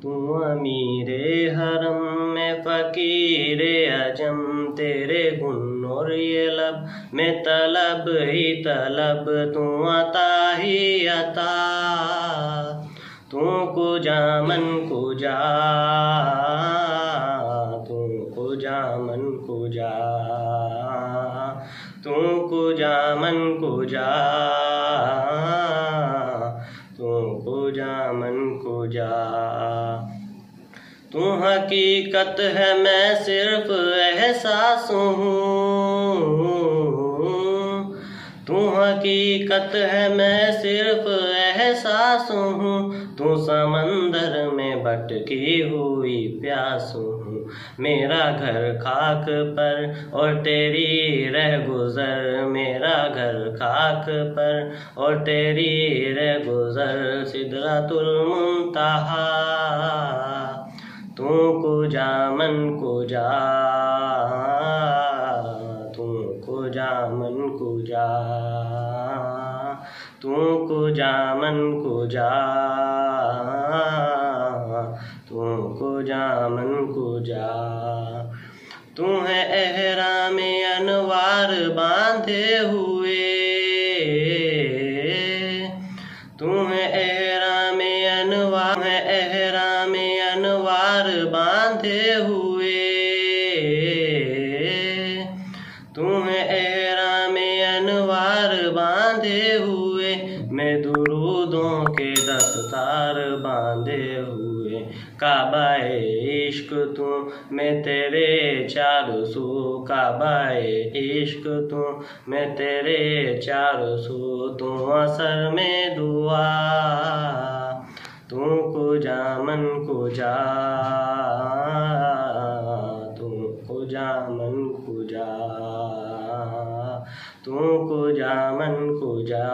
तू अमीरे हरम में फ़कीरे अजम, तेरे गुन और ये लब में तलब ही तलब, तू अता ही अता। तू कुजा मन कुजा, तू कुजा मन कुजा, तू कुजा मन कुजा, तू कुजा मन कुजा। तू हकीकत है मैं सिर्फ एहसास हूँ, तू हकीकत है मैं सिर्फ एहसास हूँ, तू समंदर में भटकी हुई प्यास हूँ। मेरा घर खाक पर और तेरी रह गुज़र, मेरा घर खाक पर और तेरी रह गुज़र, सिदरतुल मुंतहा। तू कुजा मन कुजा, तू कुजा मन कुजा, तू कुजा मन कुजा, तू कुजा मन कुजा। तू है एहराम अनवार बांधे हुए, तू है एहराम अनवार, है एहराम अनवार बांधे हुए, तू है एहराम अनवार बांधे हुए, मैं दुरूदों के दस्तार बांधे हुए। काबाए इश्क तू मैं तेरे चारों सू, काबाए इश्क तू मैं तेरे चारों सू, तू असर में दुआ, तू कुजा मन कुजा, तू कुजा मन कुजा, तू कुजा मन कुजा।